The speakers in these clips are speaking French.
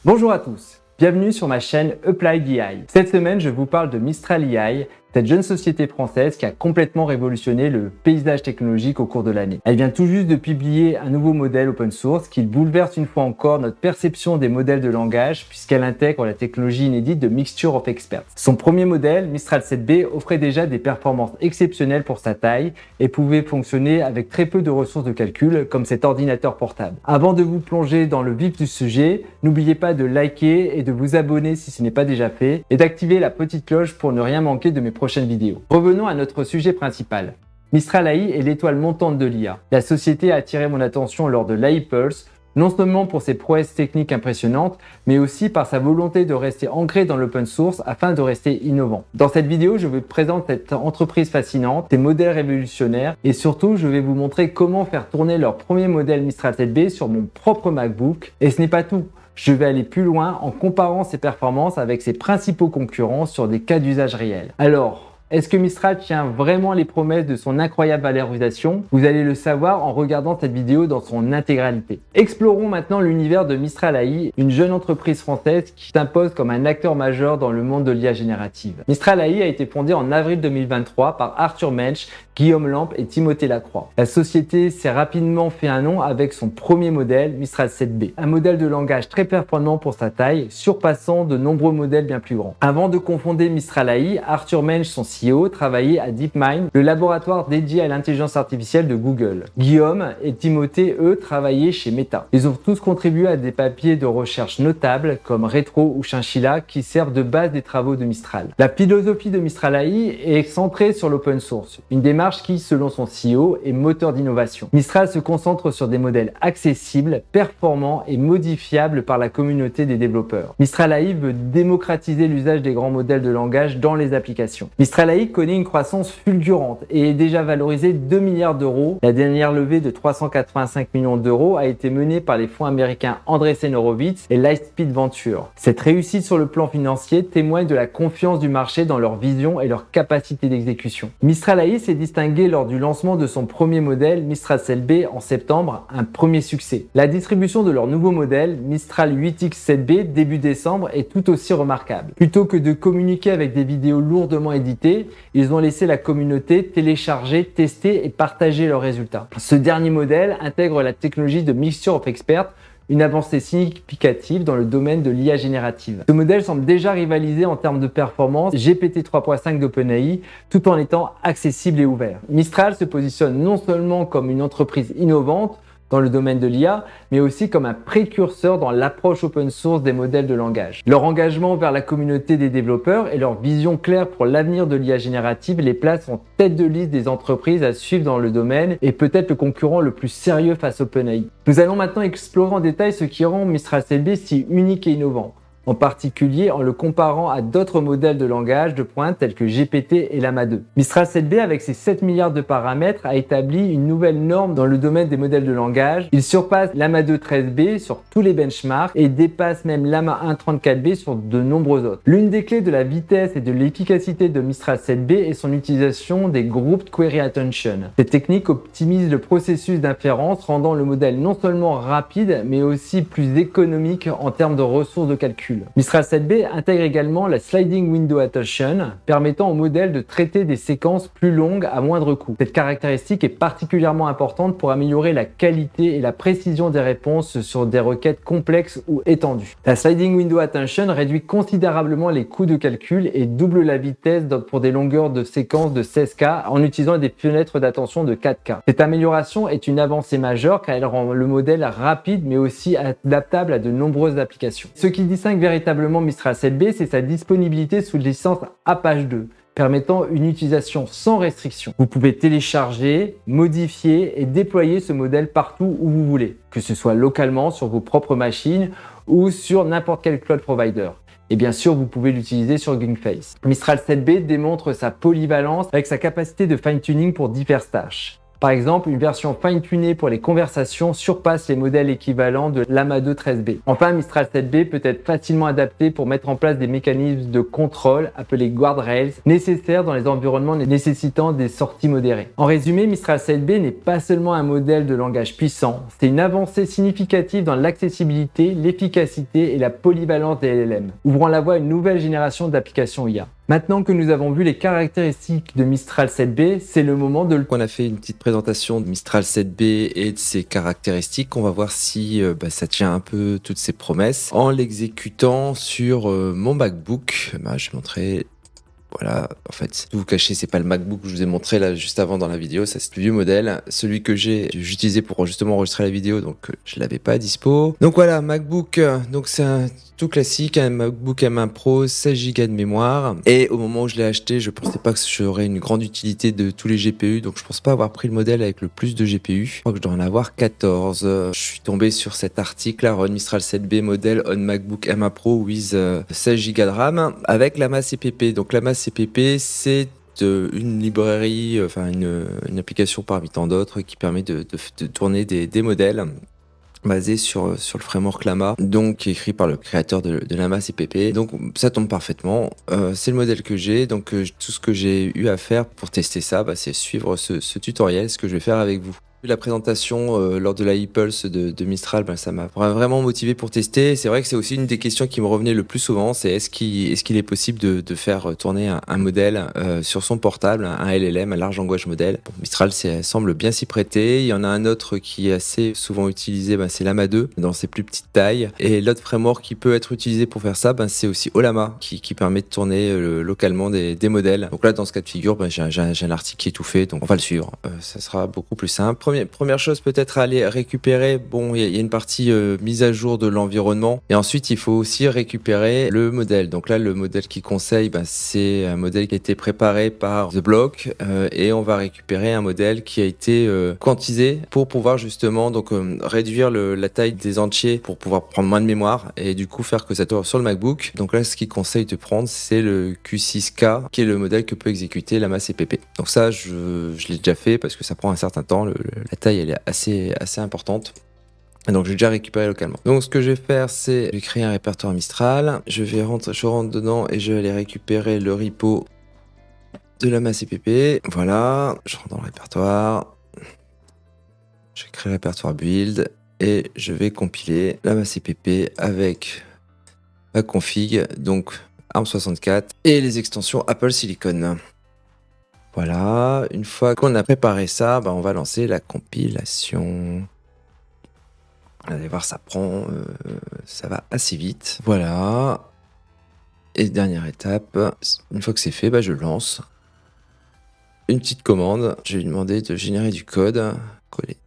Bonjour à tous, bienvenue sur ma chaîne Applied AI. Cette semaine, je vous parle de Mistral AI, cette jeune société française qui a complètement révolutionné le paysage technologique au cours de l'année. Elle vient tout juste de publier un nouveau modèle open source qui bouleverse une fois encore notre perception des modèles de langage puisqu'elle intègre la technologie inédite de Mixture of Experts. Son premier modèle, Mistral 7B, offrait déjà des performances exceptionnelles pour sa taille et pouvait fonctionner avec très peu de ressources de calcul comme cet ordinateur portable. Avant de vous plonger dans le vif du sujet, n'oubliez pas de liker et de vous abonner si ce n'est pas déjà fait et d'activer la petite cloche pour ne rien manquer de mes prochaines vidéos. Revenons à notre sujet principal. Mistral AI est l'étoile montante de l'IA. La société a attiré mon attention lors de l'AI Pulse, non seulement pour ses prouesses techniques impressionnantes, mais aussi par sa volonté de rester ancré dans l'open source afin de rester innovant. Dans cette vidéo, je vous présente cette entreprise fascinante, ses modèles révolutionnaires et surtout, je vais vous montrer comment faire tourner leur premier modèle Mistral 7B sur mon propre MacBook. Et ce n'est pas tout. Je vais aller plus loin en comparant ses performances avec ses principaux concurrents sur des cas d'usage réels. Alors, est-ce que Mistral tient vraiment les promesses de son incroyable valorisation? Vous allez le savoir en regardant cette vidéo dans son intégralité. Explorons maintenant l'univers de Mistral AI, une jeune entreprise française qui s'impose comme un acteur majeur dans le monde de l'IA générative. Mistral AI a été fondée en avril 2023 par Arthur Mensch, Guillaume Lampe et Timothée Lacroix. La société s'est rapidement fait un nom avec son premier modèle, Mistral 7B. Un modèle de langage très performant pour sa taille, surpassant de nombreux modèles bien plus grands. Avant de confonder Mistral AI, Arthur Mensch, son CEO, travaillait à DeepMind, le laboratoire dédié à l'intelligence artificielle de Google. Guillaume et Timothée, eux, travaillaient chez Meta. Ils ont tous contribué à des papiers de recherche notables comme Retro ou Chinchilla qui servent de base des travaux de Mistral. La philosophie de Mistral AI est centrée sur l'open source, une démarche qui, selon son CEO, est moteur d'innovation. Mistral se concentre sur des modèles accessibles, performants et modifiables par la communauté des développeurs. Mistral AI veut démocratiser l'usage des grands modèles de langage dans les applications. Mistral AI connaît une croissance fulgurante et est déjà valorisé 2 milliards d'euros. La dernière levée de 385 millions d'euros a été menée par les fonds américains Andreessen Horowitz et Lightspeed Venture. Cette réussite sur le plan financier témoigne de la confiance du marché dans leur vision et leur capacité d'exécution. Mistral AI s'est distingué lors du lancement de son premier modèle, Mistral 7B, en septembre, un premier succès. La distribution de leur nouveau modèle, Mistral 8X 7B, début décembre, est tout aussi remarquable. Plutôt que de communiquer avec des vidéos lourdement éditées, ils ont laissé la communauté télécharger, tester et partager leurs résultats. Ce dernier modèle intègre la technologie de Mixture of Experts, une avancée significative dans le domaine de l'IA générative. Ce modèle semble déjà rivaliser en termes de performance GPT 3.5 d'OpenAI tout en étant accessible et ouvert. Mistral se positionne non seulement comme une entreprise innovante dans le domaine de l'IA, mais aussi comme un précurseur dans l'approche open source des modèles de langage. Leur engagement vers la communauté des développeurs et leur vision claire pour l'avenir de l'IA générative les placent en tête de liste des entreprises à suivre dans le domaine et peut-être le concurrent le plus sérieux face à OpenAI. Nous allons maintenant explorer en détail ce qui rend Mistral 7B si unique et innovant, en particulier en le comparant à d'autres modèles de langage de pointe tels que GPT et Llama 2. Mistral 7B, avec ses 7 milliards de paramètres, a établi une nouvelle norme dans le domaine des modèles de langage. Il surpasse Llama 2 13B sur tous les benchmarks et dépasse même Llama 1 34B sur de nombreux autres. L'une des clés de la vitesse et de l'efficacité de Mistral 7B est son utilisation des Grouped Query Attention. Cette technique optimise le processus d'inférence, rendant le modèle non seulement rapide, mais aussi plus économique en termes de ressources de calcul. Mistral 7B intègre également la Sliding Window Attention, permettant au modèle de traiter des séquences plus longues à moindre coût. Cette caractéristique est particulièrement importante pour améliorer la qualité et la précision des réponses sur des requêtes complexes ou étendues. La Sliding Window Attention réduit considérablement les coûts de calcul et double la vitesse pour des longueurs de séquences de 16K en utilisant des fenêtres d'attention de 4K. Cette amélioration est une avancée majeure car elle rend le modèle rapide mais aussi adaptable à de nombreuses applications. Ce qui distingue véritablement Mistral 7B, c'est sa disponibilité sous licence Apache 2, permettant une utilisation sans restriction. Vous pouvez télécharger, modifier et déployer ce modèle partout où vous voulez, que ce soit localement sur vos propres machines ou sur n'importe quel cloud provider. Et bien sûr, vous pouvez l'utiliser sur Hugging Face. Mistral 7B démontre sa polyvalence avec sa capacité de fine-tuning pour diverses tâches. Par exemple, une version fine-tunée pour les conversations surpasse les modèles équivalents de l'AMA 2 13B. Enfin, Mistral 7B peut être facilement adapté pour mettre en place des mécanismes de contrôle appelés guardrails nécessaires dans les environnements nécessitant des sorties modérées. En résumé, Mistral 7B n'est pas seulement un modèle de langage puissant, c'est une avancée significative dans l'accessibilité, l'efficacité et la polyvalence des LLM, ouvrant la voie à une nouvelle génération d'applications IA. Maintenant que nous avons vu les caractéristiques de Mistral 7B, c'est le moment de... On a fait une petite présentation de Mistral 7B et de ses caractéristiques. On va voir si ça tient un peu toutes ses promesses. En l'exécutant sur mon MacBook, je vais montrer... Voilà, en fait, tout vous cachez, c'est pas le MacBook que je vous ai montré là juste avant dans la vidéo, ça c'est le vieux modèle. Celui que j'utilisais pour justement enregistrer la vidéo, donc je l'avais pas à dispo. Donc voilà, MacBook, donc c'est un tout classique, un MacBook M1 Pro, 16 Go de mémoire. Et au moment où je l'ai acheté, je pensais pas que j'aurais une grande utilité de tous les GPU, donc je pense pas avoir pris le modèle avec le plus de GPU. Je crois que je dois en avoir 14. Je suis tombé sur cet article là, Run Mistral 7B modèle on MacBook M1 Pro with 16 Go de RAM avec l'AMA CPP. Donc l'AMA CPP, c'est une librairie, enfin une application parmi tant d'autres qui permet de tourner des modèles basés sur le framework Llama, donc qui est écrit par le créateur de Llama CPP. Donc ça tombe parfaitement. C'est le modèle que j'ai. Donc tout ce que j'ai eu à faire pour tester ça, c'est suivre ce tutoriel, ce que je vais faire avec vous. La présentation lors de la ePulse de Mistral, ça m'a vraiment motivé pour tester. C'est vrai que c'est aussi une des questions qui me revenait le plus souvent, c'est est-ce qu'il est possible de faire tourner un modèle sur son portable, un LLM, un large language model. Bon, Mistral semble bien s'y prêter. Il y en a un autre qui est assez souvent utilisé, c'est Llama 2 dans ses plus petites tailles. Et l'autre framework qui peut être utilisé pour faire ça, c'est aussi Ollama qui permet de tourner localement des modèles. Donc là, dans ce cas de figure, j'ai un article qui est tout fait, donc on va le suivre. Ça sera beaucoup plus simple. Première chose peut-être à aller récupérer, il y a une partie mise à jour de l'environnement et ensuite il faut aussi récupérer le modèle. Donc là le modèle qu'il conseille, c'est un modèle qui a été préparé par The Block et on va récupérer un modèle qui a été quantisé pour pouvoir justement réduire la taille des entiers pour pouvoir prendre moins de mémoire et du coup faire que ça tourne sur le MacBook. Donc là ce qu'il conseille de prendre c'est le Q6K qui est le modèle que peut exécuter Llama CPP. Donc ça je l'ai déjà fait parce que ça prend un certain temps. La taille elle est assez importante. Donc j'ai déjà récupéré localement. Donc ce que je vais faire c'est je vais créer un répertoire Mistral. Je rentre dedans et je vais aller récupérer le repo de Llama CPP. Voilà, je rentre dans le répertoire. Je crée le répertoire build et je vais compiler Llama CPP avec ma config, donc ARM64 et les extensions Apple Silicon. Voilà, une fois qu'on a préparé ça, on va lancer la compilation. Vous allez voir, ça va assez vite. Voilà. Et dernière étape, une fois que c'est fait, je lance une petite commande. Je vais lui demander de générer du code. Coller.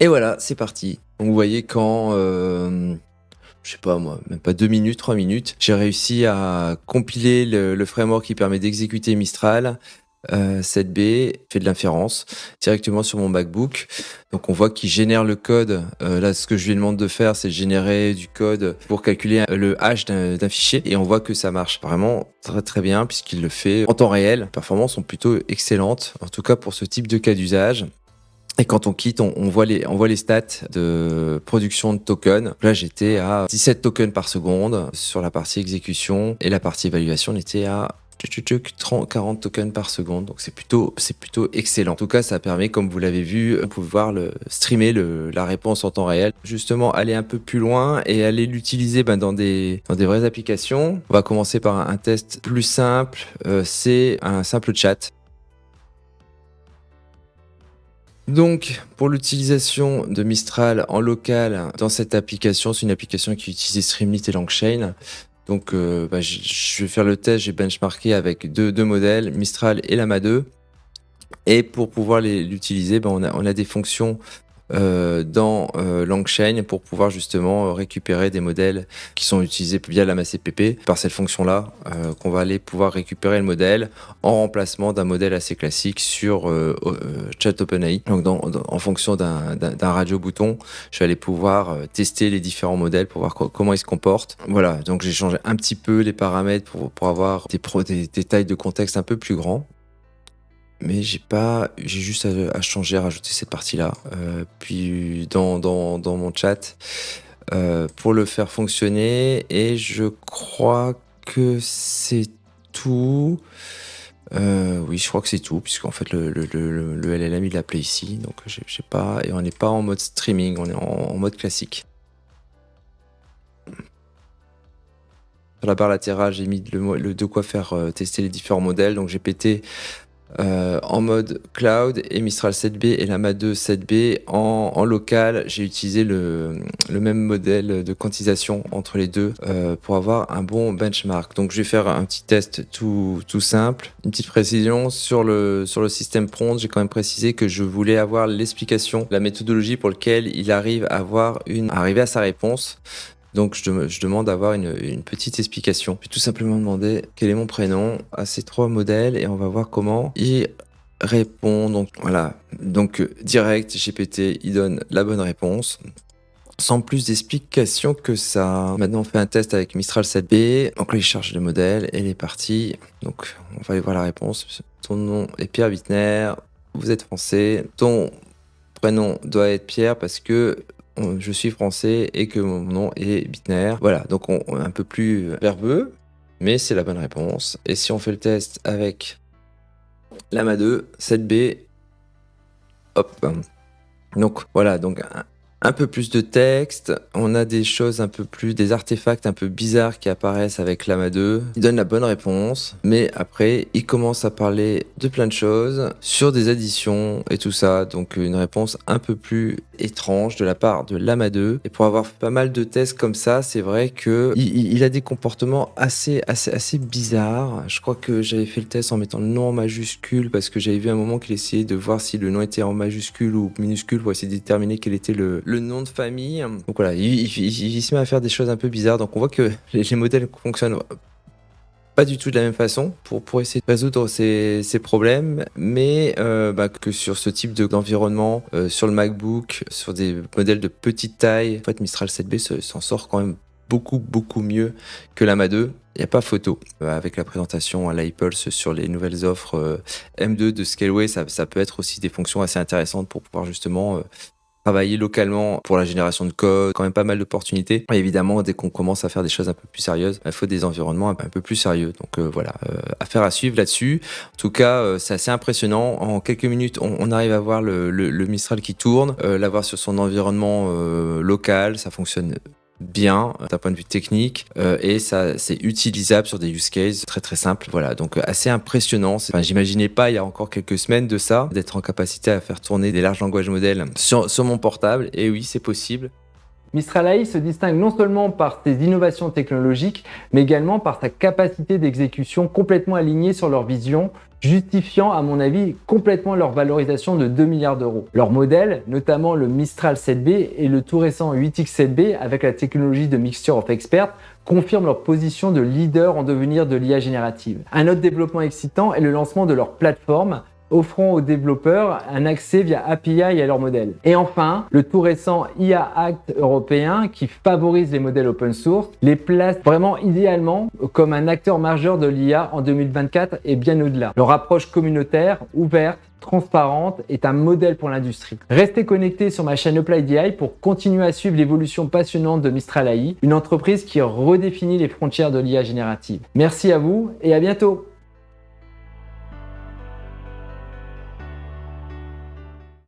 Et voilà, c'est parti. Donc vous voyez quand... je sais pas moi, même pas 2 minutes, 3 minutes, j'ai réussi à compiler le framework qui permet d'exécuter Mistral 7B, fait de l'inférence directement sur mon MacBook. Donc on voit qu'il génère le code. Là, ce que je lui demande de faire, c'est générer du code pour calculer le hash d'un fichier. Et on voit que ça marche vraiment très très bien puisqu'il le fait en temps réel. Les performances sont plutôt excellentes, en tout cas pour ce type de cas d'usage. Et quand on quitte, on voit les stats de production de tokens. Là, j'étais à 17 tokens par seconde sur la partie exécution et la partie évaluation, on était à 40 tokens par seconde. Donc c'est plutôt excellent. En tout cas, ça permet, comme vous l'avez vu, de pouvoir streamer la réponse en temps réel. Justement, aller un peu plus loin et aller l'utiliser dans des vraies applications. On va commencer par un test plus simple. C'est un simple chat. Donc, pour l'utilisation de Mistral en local dans cette application, c'est une application qui utilise Streamlit et LangChain. Donc, je vais faire le test, j'ai benchmarké avec deux modèles, Mistral et Llama 2. Et pour pouvoir l'utiliser, on a des fonctions dans LangChain pour pouvoir justement récupérer des modèles qui sont utilisés via Llama CPP. Par cette fonction-là, qu'on va aller pouvoir récupérer le modèle en remplacement d'un modèle assez classique sur Chat OpenAI. Donc en fonction d'un radio bouton, je vais aller pouvoir tester les différents modèles pour voir comment ils se comportent. Voilà, donc j'ai changé un petit peu les paramètres pour avoir des tailles de contexte un peu plus grands. mais j'ai juste à changer, à rajouter cette partie-là. Puis dans mon chat pour le faire fonctionner, et je crois que c'est tout. Oui, je crois que c'est tout, puisqu'en fait le LLM il l'appelait ici, donc j'ai pas, et on n'est pas en mode streaming, on est en mode classique. Sur la barre latérale, j'ai mis de quoi faire tester les différents modèles. Donc GPT en mode cloud et Mistral 7B et Llama 2 7B en local. J'ai utilisé le même modèle de quantisation entre les deux pour avoir un bon benchmark. Donc je vais faire un petit test tout simple. Une petite précision sur le système prompt. J'ai quand même précisé que je voulais avoir l'explication, la méthodologie pour laquelle il arrive à arriver à sa réponse. Donc je demande d'avoir une petite explication. Je vais tout simplement demander quel est mon prénom à ces 3 modèles et on va voir comment il répond. Donc voilà, donc direct GPT, il donne la bonne réponse. Sans plus d'explications que ça. Maintenant on fait un test avec Mistral 7B. Donc là il charge le modèle et il est parti. Donc on va aller voir la réponse. Ton nom est Pierre Bittner, vous êtes français. Ton prénom doit être Pierre parce que je suis français et que mon nom est Bittner. Voilà, donc on est un peu plus verbeux, mais c'est la bonne réponse. Et si on fait le test avec Llama 2, 7B, hop. Donc voilà, donc un peu plus de texte, on a des artefacts un peu bizarres qui apparaissent avec Llama 2. Il donne la bonne réponse, mais après, il commence à parler de plein de choses, sur des additions et tout ça, donc une réponse un peu plus étrange de la part de Llama 2. Et pour avoir fait pas mal de tests comme ça, c'est vrai que il a des comportements assez bizarres. Je crois que j'avais fait le test en mettant le nom en majuscule, parce que j'avais vu un moment qu'il essayait de voir si le nom était en majuscule ou minuscule pour essayer de déterminer quel était le nom de famille. Donc voilà, il se met à faire des choses un peu bizarres. Donc on voit que les modèles fonctionnent pas du tout de la même façon pour essayer de résoudre ces problèmes, mais que sur ce type d'environnement, sur le MacBook, sur des modèles de petite taille, en fait Mistral 7B s'en sort quand même beaucoup mieux que Llama 2. Il n'y a pas photo. Avec la présentation à l'iPulse sur les nouvelles offres M2 de Scaleway, ça peut être aussi des fonctions assez intéressantes pour pouvoir justement travailler localement pour la génération de code, quand même pas mal d'opportunités. Et évidemment, dès qu'on commence à faire des choses un peu plus sérieuses, il faut des environnements un peu plus sérieux. Donc voilà, affaire à suivre là-dessus. En tout cas, c'est assez impressionnant. En quelques minutes, on arrive à voir le Mistral qui tourne, l'avoir sur son environnement local, ça fonctionne bien d'un point de vue technique et ça c'est utilisable sur des use cases très simples. Voilà, donc assez impressionnant. J'imaginais pas il y a encore quelques semaines de ça, d'être en capacité à faire tourner des larges langages modèles sur mon portable, et oui, c'est possible. Mistral AI se distingue non seulement par ses innovations technologiques, mais également par sa capacité d'exécution complètement alignée sur leur vision, justifiant à mon avis complètement leur valorisation de 2 milliards d'euros. Leur modèle, notamment le Mistral 7B et le tout récent 8X7B avec la technologie de Mixture of Experts, confirment leur position de leader en devenir de l'IA générative. Un autre développement excitant est le lancement de leur plateforme, offrant aux développeurs un accès via API à leur modèle. Et enfin, le tout récent IA Act européen qui favorise les modèles open source les place vraiment idéalement comme un acteur majeur de l'IA en 2024 et bien au-delà. Leur approche communautaire, ouverte, transparente est un modèle pour l'industrie. Restez connectés sur ma chaîne Applied AI pour continuer à suivre l'évolution passionnante de Mistral AI, une entreprise qui redéfinit les frontières de l'IA générative. Merci à vous et à bientôt.